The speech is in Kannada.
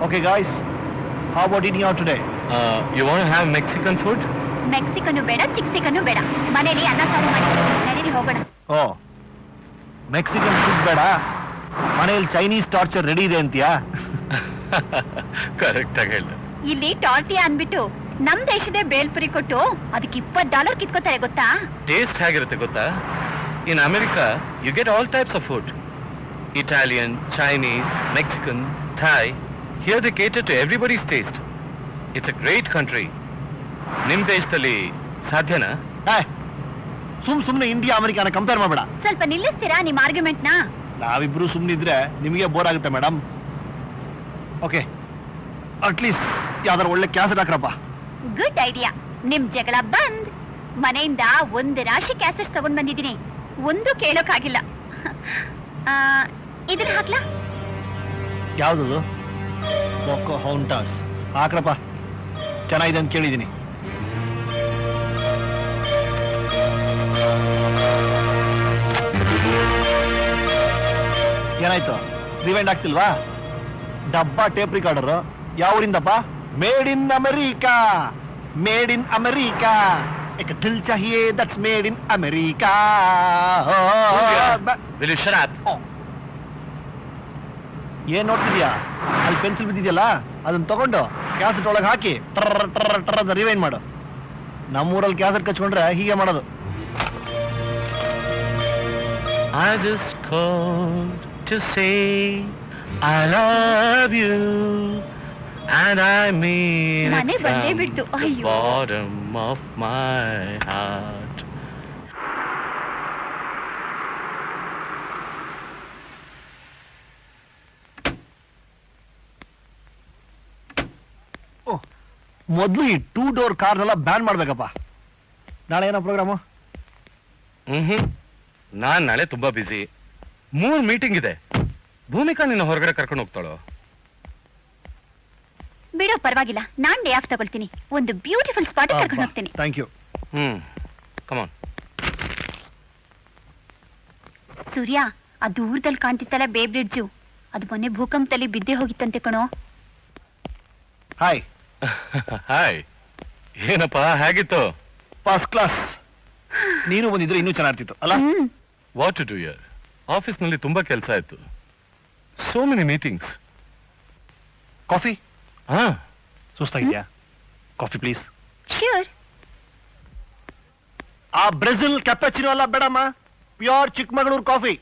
Okay, guys. How about eating out today? You want to have Mexican food? ಮೆಕ್ಸಿಕನ್ನು ಬೇಡ ಚಿಕ್ಸಿಕನ್ನು ಬೇಡ ಮನೇಲಿ ಅನ್ನ ಸಾರು ಮಾಡಿ ನಡೀರಿ ಹೋಗೋಣ Oh, ಮೆಕ್ಸಿಕನ್ ಫುಡ್ ಬೇಡ, ಮನೆಯಲ್ಲಿ ಚೈನೀಸ್ ಟಾರ್ಚರ್ ರೆಡಿ ಇದೆ ಅಂತೀಯಾ? ಕರೆಕ್ಟ್ ಆಗಿ ಹೇಳ್ದೆ. ಇಲ್ಲಿ ಟಾರ್ಟಿಯಾ ಅನ್ಬಿಟ್ಟು ನಮ್ ದೇಶದೇ ಬೇಲ್ಪುರಿ ಕೊಟ್ಟು ಅದಕ್ಕೆ $20 ಕಿತ್ಕೋತಾರೆ ಗೊತ್ತಾ? ಟೇಸ್ಟ್ ಹೇಗಿರುತ್ತೆ ಗೊತ್ತಾ? In America you get all types of food. Italian, Chinese, Mexican, Thai. Here they cater to everybody's taste. It's a great country. ನಿಮ್ ದೇಶದಲ್ಲಿ ಸಾಧ್ಯನಾ? ಸುಮ್ನೆ ಇಂಡಿಯಾ ಅಮೆರಿಕಾನ ಕಂಪೇರ್ ಮಾಡಬೇಡ. ಸ್ವಲ್ಪ ನಿಲ್ಲಿಸ್ತೀರಾ ನಿಮ್ ಆರ್ಗ್ಯುಮೆಂಟ್ ನ? ನಾವಿಬ್ರು ಸುಮ್ನಿದ್ರೆ ನಿಮಗೆ ಬೋರ್ ಆಗುತ್ತೆ ಮೇಡಮ್. ಓಕೆ, ಅಟ್ಲೀಸ್ಟ್ ಯಾವ್ದಾರ ಒಳ್ಳೆ ಕ್ಯಾಸೆಟ್ ಹಾಕ್ರಪ್ಪ. Good idea. ನಿಮ್ ಜಗಳ ಬಂದ್. ಮನೆಯಿಂದ ಒಂದು ರಾಶಿ ಕ್ಯಾಸೆಟ್ಸ್ ತಗೊಂಡ್ ಬಂದಿದ್ದೀನಿ, ಒಂದು ಕೇಳೋಕಾಗಿಲ್ಲ. ಇದನ್ನ ಹಾಕ್ಲಾ? ಯಾವ್ದದು? ಬೊಕ್ಕೋ ಹೌಂಟಾಸ್ ಹಾಕ್ರಪ್ಪ, ಚೆನ್ನಾಗಿದೆ ಅಂತ ಕೇಳಿದ್ದೀನಿ. ಏನಾಯ್ತು, ರಿವೈಂಡ್ ಆಗ್ತಿಲ್ವಾ? ಡಬ್ಬಾ ಟೇಪ್ ರಿಕಾರ್ಡರ್ ಯಾವ ಊರಿಂದಪ್ಪ? Made in America. Made in America. ಏಕ ದಿಲ್ ಚಾಹಿಯೇ, that's made in America. Will you shut up? ಏನ್ ನೋಡ್ತಿದ್ಯಾ? ಅಲ್ಲಿ ಪೆನ್ಸಿಲ್ ಬಿದ್ದಿದ್ಯಲ್ಲ, ಅದನ್ನ ತಗೊಂಡು ಕ್ಯಾಸೆಟ್ ಒಳಗೆ ಹಾಕಿ ಟರ್ ಟರ್ ಟರ್ ಅಂತ ರಿವೈಂಡ್ ಮಾಡು. ನಮ್ಮೂರಲ್ಲಿ ಕ್ಯಾಸೆಟ್ ಕಚ್ಕೊಂಡ್ರೆ ಹೀಗೆ ಮಾಡೋದು. I just called to say I love you and I mean ಮನೆ it ಬಂದೇ from ಬಿಡ್ತು. the ಅಯ್ಯೋ. bottom of my heart. ಮೊದ್ಲು ಈ 2 ಡೋರ್ ಕಾರ್ನೆಲ್ಲ ಬ್ಯಾನ್ ಮಾಡ್ಬೇಕಪ್ಪ. ನಾಳೆ ಏನೋ ಪ್ರೋಗ್ರಾಮು? ನಾನ್ ನಾಳೆ ತುಂಬಾ ಬಿಸಿ. 3 ಮೀಟಿಂಗ್ ಇದೆ. ಭೂಮಿಕಾ ನಿನ್ನ ಹೊರಗಡೆ ಕರ್ಕೊಂಡು ಹೋಗ್ತಾಳೋ? ಬಿಡೋ ಪರವಾಗಿಲ್ಲ, ನಾನ್ ಡೇ ಆಫ್ ತಗೊಳ್ತೀನಿ. ಒಂದು ಬ್ಯೂಟಿಫುಲ್ ಸ್ಪಾಟ್ ಕರ್ಕೊಂಡು ಹೋಗ್ತೀನಿ. Thank you. ಕಮಾನ್. ಸೂರ್ಯ, ಆ ದೂರದಲ್ಲಿ ಕಾಣ್ತಿತ್ತಲ್ಲ ಬೇ ಬ್ರಿಡ್ಜು, ಅದು ಮೊನ್ನೆ ಭೂಕಂಪದಲ್ಲಿ ಬಿದ್ದೆ ಹೋಗಿತ್ತಂತೆ ಕಣೋ. ಹಾಯ್. ಹಾಯ್. ಏನಪ್ಪಾ ಹೇಗಿತ್ತು? First class. ನೀನು ಬಂದಿದ್ರೆ ಇನ್ನೂ ಚೆನ್ನಾಗಿರ್ತಿತ್ತು ಅಲ್ಲ? What to do here? Office ನಲ್ಲಿ ತುಂಬಾ ಕೆಲಸ ಆಯ್ತು. So many meetings. ಕಾಫಿ? ಹಾ, ಸುಸ್ತಾಗಿದ್ಯಾ? Coffee please. ಶ್ಯೂರ್. ಆ ಬ್ರೆಜಿಲ್ ಕ್ಯಾಪಚಿನೋ ಅಲ್ಲ ಬೇಡಮ್ಮ, ಪ್ಯೂರ್ ಚಿಕ್ಕಮಗಳೂರು ಕಾಫಿ.